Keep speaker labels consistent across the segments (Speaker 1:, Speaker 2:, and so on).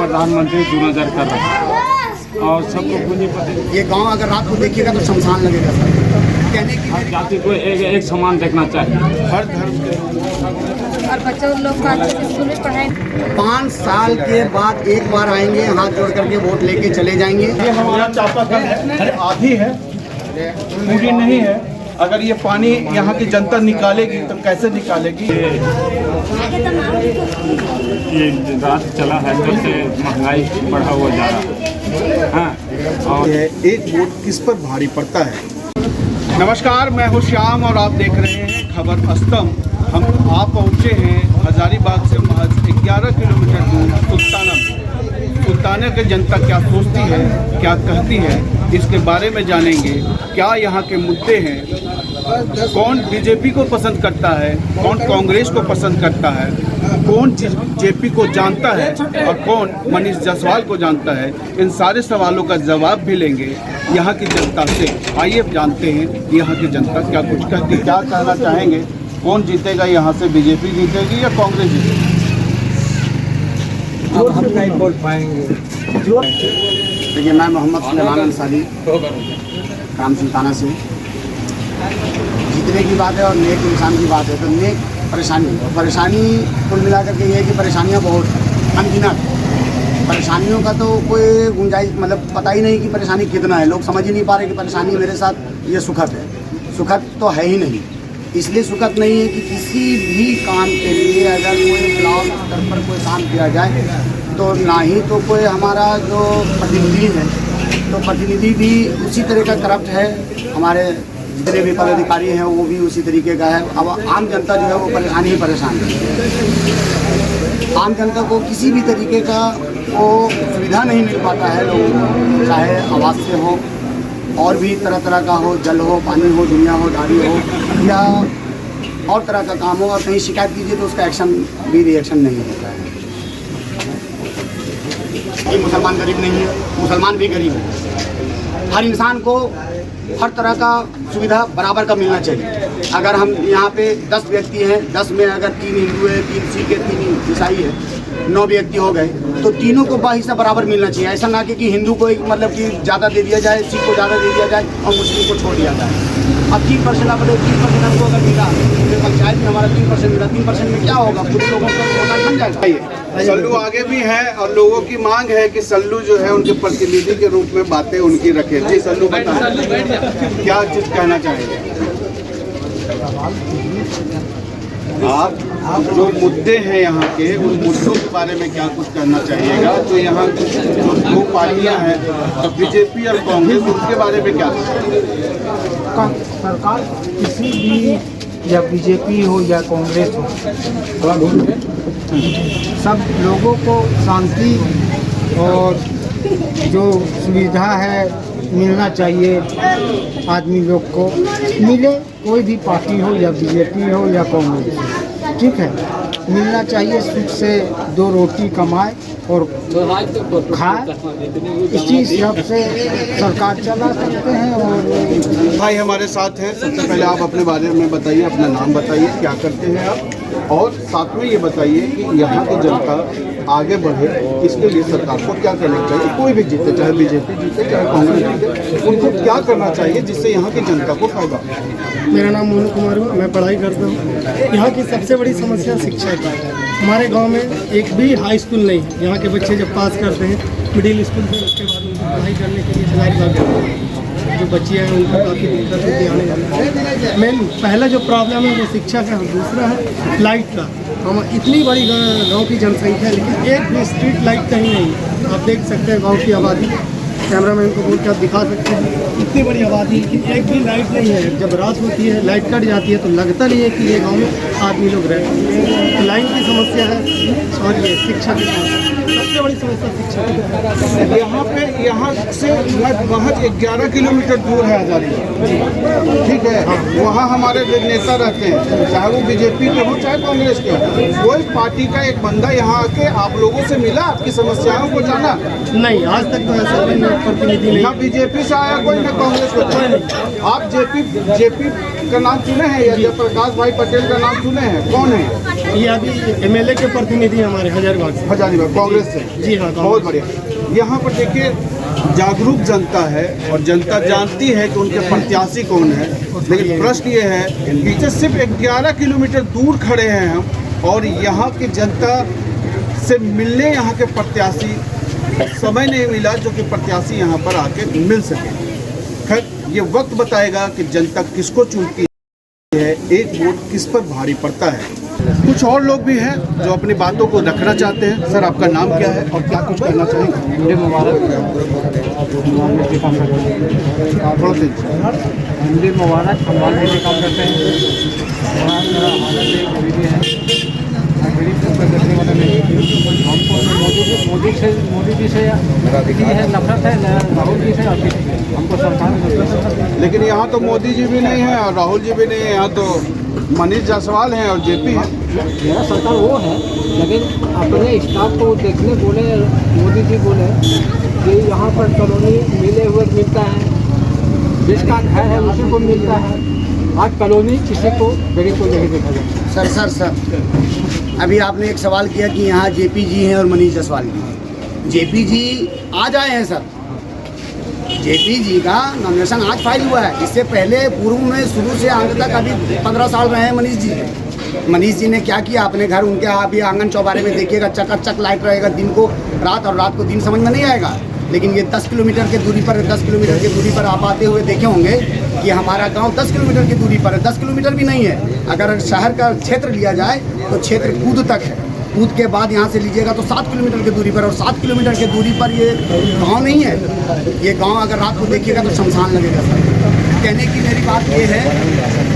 Speaker 1: प्रधानमंत्री 2000 कर रहे हैं और सबको पूंजीपति।
Speaker 2: ये गांव अगर रात को देखिएगा तो शमशान लगेगा सर। कहने की
Speaker 1: हर जाति को एक समान देखना चाहिए, हर धर्म के।
Speaker 3: और बच्चों लोग को अच्छे से स्कूल में पढ़ाएं।
Speaker 2: 5 साल के बाद एक बार आएंगे, हाथ जोड़ करके वोट लेके चले जाएंगे।
Speaker 4: ये हमारा चापाकल है, आधी है, पूरी नहीं है। अगर ये पानी यहाँ की जनता निकालेगी तो कैसे निकालेगी?
Speaker 1: ये रात चला है तो से महंगाई बढ़ा हुआ जा रहा है। हाँ, और
Speaker 4: एक वोट किस पर भारी पड़ता है? नमस्कार, मैं हूँ श्याम और आप देख रहे हैं खबर अस्तम। हम आप पहुँचे हैं हजारीबाग से महज 11 किलोमीटर दूर सुल्ताना की जनता क्या सोचती है, क्या कहती है, इसके बारे में जानेंगे। क्या यहाँ के मुद्दे हैं, कौन बीजेपी को पसंद करता है, कौन कांग्रेस को पसंद करता है, कौन जेपी को जानता है और कौन मनीष जायसवाल को जानता है। इन सारे सवालों का जवाब भी लेंगे यहाँ की जनता से। आइए जानते हैं यहाँ की जनता क्या कुछ कहती है। क्या कहना चाहेंगे, कौन जीतेगा यहाँ से? बीजेपी जीतेगी या कांग्रेस जीतेगी?
Speaker 2: अब हम नहीं बोल पाएंगे। देखिए, मैं मोहम्मद सुलेमान अंसारी, काम सुल्ताना से। जीतने की बात है और नेक इंसान की बात है तो नेक परेशानी कुल मिलाकर के ये है कि परेशानियाँ बहुत अनगिनत। परेशानियों का तो कोई गुंजाइश मतलब पता ही नहीं कि परेशानी कितना है। लोग समझ ही नहीं पा रहे कि परेशानी मेरे साथ ये सुखद है। सुखद तो है ही नहीं। इसलिए सुखद नहीं है कि किसी भी काम के लिए अगर कोई ब्लॉक स्तर पर कोई काम किया जाए तो ना ही तो कोई हमारा जो प्रतिनिधि है तो प्रतिनिधि भी उसी तरह का करप्ट है। हमारे जितने भी पदाधिकारी हैं वो भी उसी तरीके का है। अब आम जनता जो है वो परेशान ही परेशान है। आम जनता को किसी भी तरीके का वो सुविधा नहीं मिल पाता है लोगों को, चाहे आवास से हो और भी तरह तरह का हो, जल हो, पानी हो, दुनिया हो, गाड़ी हो या और तरह का काम हो। और कहीं शिकायत कीजिए तो उसका एक्शन भी रिएक्शन नहीं होता है। ये मुसलमान गरीब नहीं है, मुसलमान भी गरीब है। हर इंसान को हर तरह का सुविधा बराबर का मिलना चाहिए। अगर हम यहाँ पे 10 व्यक्ति हैं, 10 में अगर 3 हिंदू है, 3 सिख है, 3 ईसाई है, 9 व्यक्ति हो गए तो तीनों को हिस्सा बराबर मिलना चाहिए। ऐसा ना कि हिंदू को एक मतलब कि ज़्यादा दे दिया जाए, सिख को ज़्यादा दे दिया जाए और मुस्लिम को छोड़ दिया जाए। अब 3% आप 3% हमको अगर मिला तो पंचायत में हमारा 3% मिला, 3% में क्या होगा? पूरे लोगों का वोट बन जाएगा।
Speaker 4: सल्लू आगे भी है और लोगों की मांग है कि सल्लू जो है उनके प्रतिनिधि के रूप में बातें उनकी रखे। जी सल्लू, बताएं क्या चीज कहना चाहेंगे आप? जो मुद्दे हैं यहाँ के, उन मुद्दों के बारे में क्या कुछ कहना चाहिएगा? तो यहाँ 2 पार्टियाँ हैं, तो बीजेपी और कांग्रेस, उनके बारे में क्या?
Speaker 5: सरकार किसी भी, या बीजेपी हो या कांग्रेस हो, सब लोगों को शांति और जो सुविधा है मिलना चाहिए। आदमी लोग को मिले, कोई भी पार्टी हो या बीजेपी हो या कांग्रेस, ठीक है, मिलना चाहिए। सुख से 2 रोटी कमाए और खाए। इसी सब से सरकार चला सकते हैं। और
Speaker 4: भाई हमारे साथ हैं। सबसे पहले आप अपने बारे में बताइए, अपना नाम बताइए, क्या करते हैं आप, और साथ में ये बताइए कि यहाँ की जनता आगे बढ़े, इसके लिए सरकार को क्या करना चाहिए? कोई भी जीते, चाहे बीजेपी जीते, चाहे कांग्रेस जीते, उनको क्या करना चाहिए जिससे यहाँ की जनता को फायदा?
Speaker 5: मेरा नाम मोनू कुमार है, मैं पढ़ाई करता हूँ। यहाँ की सबसे बड़ी समस्या शिक्षा की है। हमारे गांव में एक भी हाई स्कूल नहीं है। यहाँ के बच्चे जब पास करते हैं मिडिल स्कूल से, उसके बाद उनको पढ़ाई करने के लिए हजारीबाग जाते हैं। जो बच्चे हैं उनको काफ़ी दिक्कत होती है आने जाने में। मेन पहला जो प्रॉब्लम है वो शिक्षा का, दूसरा है लाइट का। हम इतनी बड़ी गांव की जनसंख्या है लेकिन एक भी स्ट्रीट लाइट कहीं नहीं है। आप देख सकते हैं गांव की आबादी, कैमरामैन को बोल के आप दिखा सकते हैं, इतनी बड़ी आबादी कि एक भी लाइट नहीं है। जब रात होती है लाइट कट जाती है तो लगता नहीं है कि ये गांव में आदमी लोग रहते हैं। तो लाइन की समस्या है और ये शिक्षा की सबसे बड़ी समस्या शिक्षा की।
Speaker 4: यहाँ से महज 11 किलोमीटर दूर है हजारीबाग, ठीक है। वहाँ हमारे नेता रहते हैं, चाहे वो बीजेपी के हो चाहे कांग्रेस के हो। कोई पार्टी का एक बंदा यहाँ आके आप लोगों से मिला, आपकी समस्याओं को जाना?
Speaker 5: नहीं, आज तक तो ऐसा प्रतिनिधि नहीं।
Speaker 4: ना बीजेपी से आया कोई, ना कांग्रेस को नहीं। आप जेपी का नाम सुने हैं या जयप्रकाश भाई पटेल का नाम सुने हैं? कौन है?
Speaker 5: ये अभी MLA के प्रतिनिधि हैं हमारे हजारीबाग से।
Speaker 4: हजारीबाग कांग्रेस से।
Speaker 5: जी हाँ,
Speaker 4: बहुत बढ़िया। यहाँ पर देखिए जागरूक जनता है और जनता जानती है कि उनके प्रत्याशी कौन है, लेकिन प्रश्न ये है कि सिर्फ 11 किलोमीटर दूर खड़े हैं हम और यहाँ की जनता से मिलने यहाँ के प्रत्याशी समय नहीं मिला जो कि प्रत्याशी यहाँ पर आके मिल सके। खैर ये वक्त बताएगा कि जनता किसको चुनती है, एक वोट किस पर भारी पड़ता है। कुछ और लोग भी हैं जो अपनी बातों को रखना चाहते हैं। सर आपका नाम क्या है और क्या कुछ करना चाहेंगे?
Speaker 6: हिंदी मुबारक काम करते हैं। हिंदी मुबारक हम वाले काम करते हैं। मेरा हालत गरीबी है, गरीब को करने वाला नहीं। हमको मोदी जी से है नफरत है, राहुल जी से और किसी से हमको सरकार।
Speaker 4: लेकिन यहाँ तो मोदी जी भी नहीं है और राहुल जी भी नहीं है, यहाँ तो मनीष जायसवाल हैं और जेपी है।
Speaker 6: मेरा सरकार वो है, लेकिन अपने स्टाफ को देखने बोले मोदी जी बोले कि यहाँ पर कॉलोनी मिले हुए मिलता है, जिसका घर है उसी को मिलता है। आज कॉलोनी किसी को गरीब को नहीं देखा जाता।
Speaker 2: सर अभी आपने एक सवाल किया कि यहाँ जेपी जी हैं और मनीष जायसवाल जी हैं। जेपी जी आज आए हैं सर, जेपी जी का नॉमिनेशन आज फाइल हुआ है। इससे पहले पूर्व में शुरू से अंत तक अभी 15 साल रहे हैं मनीष जी। मनीष जी ने क्या किया अपने घर, उनके अभी आंगन चौबारे में देखिएगा चकाचक लाइट रहेगा, दिन को रात और रात को दिन समझ में नहीं आएगा। लेकिन ये 10 किलोमीटर की दूरी पर 10 किलोमीटर की दूरी पर आप आते हुए देखे होंगे कि हमारा गांव 10 किलोमीटर की दूरी पर है। 10 किलोमीटर भी नहीं है, अगर शहर का क्षेत्र लिया जाए तो क्षेत्र कूद तक है। कूद के बाद यहाँ से लीजिएगा तो 7 किलोमीटर की दूरी पर, और 7 किलोमीटर की दूरी पर ये गांव नहीं है। ये गांव अगर रात को देखिएगा तो शमशान लगेगा सर। कहने की मेरी बात ये है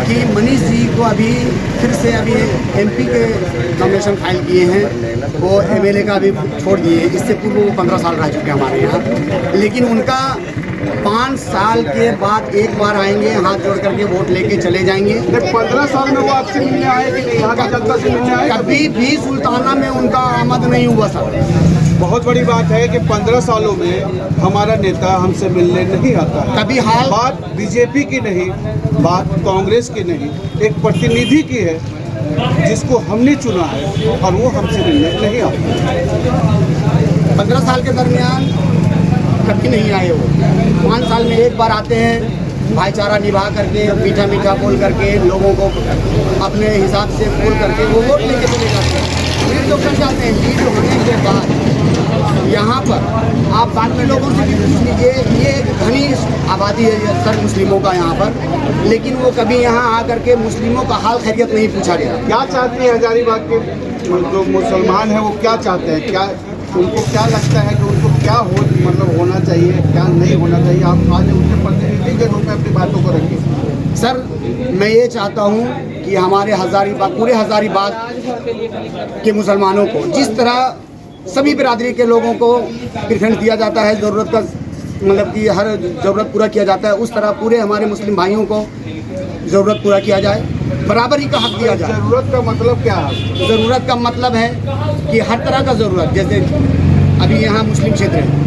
Speaker 2: कि मनीष जी को अभी फिर से अभी MP के नॉमिनेशन फाइल किए हैं, वो MLA का अभी छोड़ दिए। इससे पूर्व वो 15 साल रह चुके हैं हमारे यहाँ। लेकिन उनका 5 साल के बाद एक बार आएंगे, हाथ जोड़ करके वोट लेके चले जाएंगे।
Speaker 4: 15 साल में वो आपसे मिलने आए कि नहीं, यहाँ का जनता से मिलने आए?
Speaker 2: कभी भी सुल्ताना में उनका आमद नहीं हुआ सर।
Speaker 4: बहुत बड़ी बात है कि 15 सालों में हमारा नेता हमसे मिलने नहीं आता है।
Speaker 2: कभी हाल
Speaker 4: बात बीजेपी की नहीं, बात कांग्रेस की नहीं, एक प्रतिनिधि की है जिसको हमने चुना है और वो हमसे मिलने नहीं आता।
Speaker 2: 15 साल के दरमियान कभी नहीं आए वो। 5 साल में एक बार आते हैं, भाईचारा निभा करके मीठा मीठा बोल करके लोगों को अपने हिसाब से बोल करके वो वोट लेके चले जाते हैं। लीड तो कर जाते हैं। लीड होने के बाद यहाँ पर आप बाद में लोगों से भी पूछ लीजिए, ये एक घनी आबादी है सर मुस्लिमों का यहाँ पर, लेकिन वो कभी यहाँ आकर के मुस्लिमों का हाल खैरियत नहीं पूछा गया।
Speaker 4: क्या चाहते हैं हजारीबाग के जो मुसलमान हैं, वो क्या चाहते हैं? क्या उनको क्या लगता है कि उनको क्या होना चाहिए, क्या नहीं होना चाहिए? आप आज उनके प्रतिनिधि के रूप में अपनी बातों को रखिए।
Speaker 2: सर मैं ये चाहता हूँ कि हमारे हजारीबाग, पूरे हजारीबाग के मुसलमानों को जिस तरह सभी बिरादरी के लोगों को प्रेफरेंस दिया जाता है, ज़रूरत का मतलब कि हर ज़रूरत पूरा किया जाता है, उस तरह पूरे हमारे मुस्लिम भाइयों को ज़रूरत पूरा किया जाए, बराबरी का हक दिया जाए।
Speaker 4: ज़रूरत का मतलब क्या है?
Speaker 2: ज़रूरत का मतलब है कि हर तरह का ज़रूरत, जैसे अभी यहाँ मुस्लिम क्षेत्र है,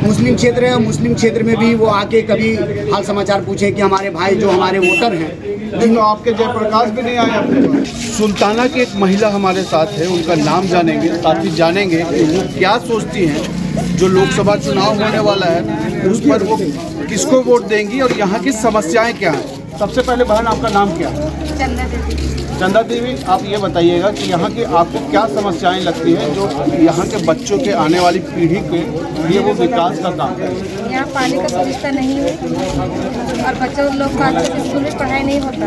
Speaker 2: मुस्लिम क्षेत्र है, मुस्लिम क्षेत्र में भी वो आके कभी हाल समाचार पूछे कि हमारे भाई जो हमारे वोटर हैं।
Speaker 4: तो आपके जयप्रकाश भी नहीं आए अपने पास। सुल्ताना की एक महिला हमारे साथ है, उनका नाम जानेंगे, साथ ही जानेंगे कि वो क्या सोचती हैं जो लोकसभा चुनाव होने वाला है उस पर वो किसको वोट देंगी और यहाँ की समस्याएं क्या हैं। सबसे पहले बहन आपका नाम क्या है?
Speaker 3: चंदा देवी।
Speaker 4: चंदा देवी, आप ये बताइएगा कि यहाँ की आपको क्या समस्याएं लगती हैं जो यहाँ के बच्चों के आने वाली पीढ़ी के लिए वो विकास का काम है?
Speaker 3: यहाँ पानी का सुविधा नहीं है और बच्चों लोग का अच्छे से स्कूल में पढ़ाई नहीं होता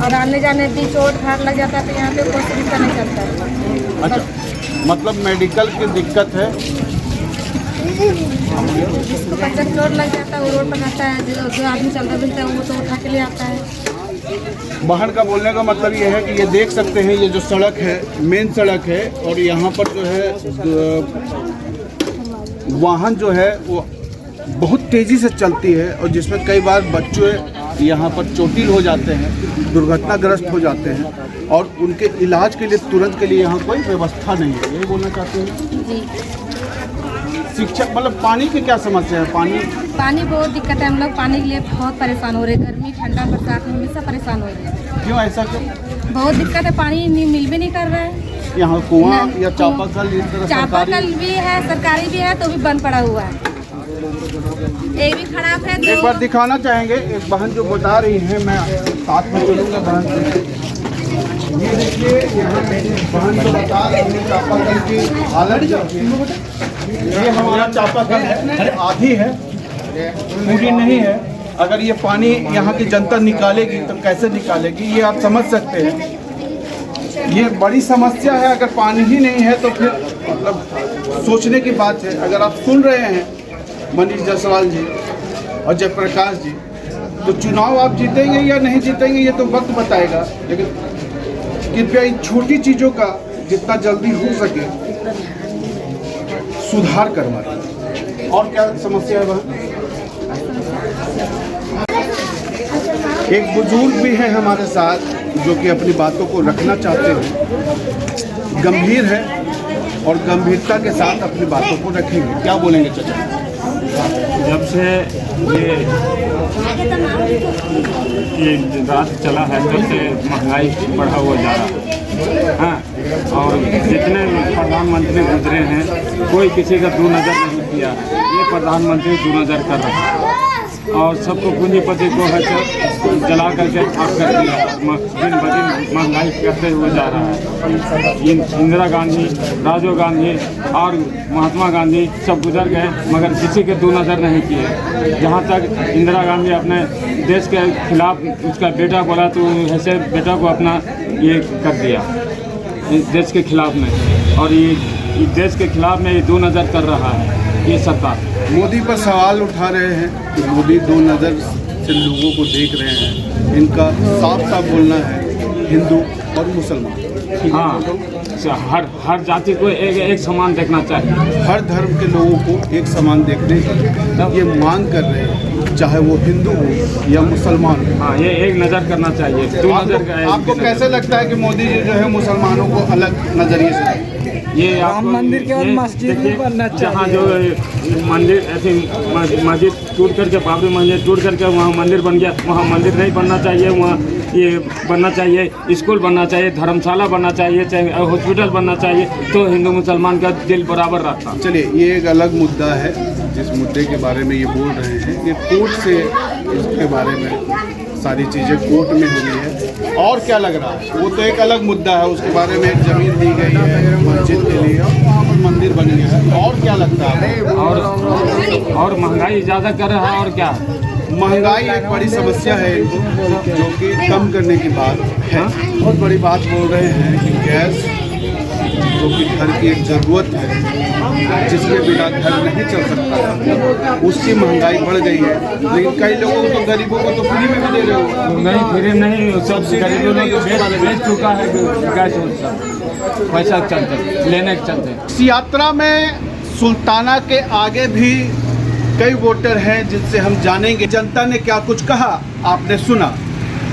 Speaker 3: और आने जाने भी चोट घाट लग जाता है तो यहाँ पे कोई सुविधा नहीं चलता है।
Speaker 4: अच्छा, मतलब मेडिकल की दिक्कत है।
Speaker 3: जिसको बच्चा चोट लग जाता है वो रोड पर आता है, जो आदमी चलता फिरता है वो तो उठा के ले आता है।
Speaker 4: बहन का बोलने का मतलब ये है कि ये देख सकते हैं, ये जो सड़क है मेन सड़क है और यहाँ पर जो है वाहन जो है वो बहुत तेज़ी से चलती है और जिसमें कई बार बच्चे यहाँ पर चोटिल हो जाते हैं, दुर्घटनाग्रस्त हो जाते हैं और उनके इलाज के लिए तुरंत के लिए यहाँ कोई व्यवस्था नहीं है। यही बोलना चाहते हैं? शिक्षा मतलब पानी की क्या समस्या है? पानी
Speaker 3: बहुत दिक्कत है। हम लोग पानी के लिए बहुत परेशान हो रहे हैं। गर्मी ठंडा बरसात में हमेशा परेशान हो रहे हैं।
Speaker 4: क्यों ऐसा? क्यों?
Speaker 3: बहुत दिक्कत है, पानी मिल भी नहीं कर रहा है।
Speaker 4: यहाँ कुआं या चापाकल इस तरह
Speaker 3: चापाकल भी है, सरकारी भी है, तो भी बंद पड़ा हुआ है। एक भी खराब है तो
Speaker 4: एक बार दिखाना चाहेंगे। एक बहन जो बता रही हैं, मैं साथ में चलूँगा बहन से। ये देखिए यहाँ बहन जो बता रही है चापाकल की हालत। ये हमारा चापाकल है, आधी है, पूरी नहीं है। अगर ये पानी यहाँ की जनता निकालेगी तो कैसे निकालेगी, ये आप समझ सकते हैं। ये बड़ी समस्या है। अगर पानी ही नहीं है तो फिर मतलब सोचने की बात है। अगर आप सुन रहे हैं मनीष जायसवाल जी और जयप्रकाश जी, तो चुनाव आप जीतेंगे या नहीं जीतेंगे ये तो वक्त बताएगा, लेकिन कृपया इन छोटी चीज़ों का जितना जल्दी हो सके सुधार करवाएं। और क्या समस्या है वहाँ? एक बुजुर्ग भी है हमारे साथ जो कि अपनी बातों को रखना चाहते हैं, गंभीर है और गंभीरता के साथ अपनी बातों को रखेंगे। क्या बोलेंगे चाचा?
Speaker 1: जब से ये रात चला है तब से महंगाई बढ़ा हुआ जा रहा है। हाँ, और जितने प्रधानमंत्री गुजरे हैं कोई किसी का दो नज़र नहीं किया। ये प्रधानमंत्री दो नज़र कर रहा है और सबको पूंजीपति को है जला करके आग कर दिया। दिन ब दिन महंगाई करते हुए जा रहा है। इंदिरा गांधी, राजीव गांधी और महात्मा गांधी सब गुजर गए मगर किसी के दो नज़र नहीं किए। जहाँ तक इंदिरा गांधी अपने देश के खिलाफ उसका बेटा बोला तो ऐसे बेटा को अपना ये कर दिया इस देश के खिलाफ में, और ये देश के खिलाफ में ये दो नज़र कर रहा है ये सरकार।
Speaker 4: मोदी पर सवाल उठा रहे हैं कि मोदी दो नज़र से लोगों को देख रहे हैं। इनका साफ साफ बोलना है हिंदू और मुसलमान,
Speaker 1: हाँ, हर जाति को एक समान देखना चाहिए।
Speaker 4: हर धर्म के लोगों को एक समान देखने की ये मांग कर रहे हैं, चाहे वो हिंदू हो या मुसलमान हो।
Speaker 1: हाँ, ये एक नज़र करना चाहिए, दो नज़र।
Speaker 4: आपको कैसे लगता है कि मोदी जी जो है मुसलमानों को अलग नज़रिए से?
Speaker 1: ये राम मंदिर के बाद मस्जिद भी बनना चाहिए। जहाँ जो मंदिर ऐसे मस्जिद टूट करके, बाबरी मस्जिद टूट करके वहाँ मंदिर बन गया, वहाँ मंदिर नहीं बनना चाहिए। वहाँ ये बनना चाहिए, स्कूल बनना चाहिए, धर्मशाला बनना चाहिए, चाहे हॉस्पिटल बनना चाहिए, तो हिंदू मुसलमान का दिल बराबर रहता।
Speaker 4: चलिए, ये एक अलग मुद्दा है। जिस मुद्दे के बारे में ये बोल रहे हैं, ये कोर्ट से इसके बारे में सारी चीज़ें कोर्ट में हो गई है। और क्या लग रहा है, वो तो एक अलग मुद्दा है। उसके बारे में एक ज़मीन दी गई है मस्जिद के लिए और वहाँ पर मंदिर बन गया है। और क्या लगता है?
Speaker 1: और महंगाई ज़्यादा कर रहा है। और क्या,
Speaker 4: महंगाई एक बड़ी समस्या है जो कि कम करने की बात है। बहुत बड़ी बात बोल रहे हैं कि गैस जो कि घर की एक ज़रूरत है, जिसके बिना घर नहीं चल सकता, उसकी महंगाई बढ़ गई है। लेकिन कई लोगों को तो, गरीबों को तो फ्री में भी दे रहे हो।
Speaker 1: नहीं, फ्री नहीं, सब गरीबों ने बेच चुका है गैस, पैसा चलते लेने के चलते।
Speaker 4: इस यात्रा में सुल्ताना के आगे भी कई वोटर हैं जिनसे हम जानेंगे जनता ने क्या कुछ कहा। आपने सुना।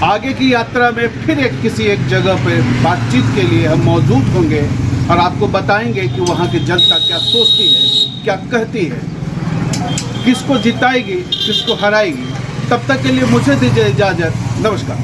Speaker 4: आगे की यात्रा में फिर किसी एक जगह पर बातचीत के लिए हम मौजूद होंगे और आपको बताएंगे कि वहाँ की जनता क्या सोचती है, क्या कहती है, किसको जिताएगी, किसको हराएगी। तब तक के लिए मुझे दीजिए इजाज़त। नमस्कार।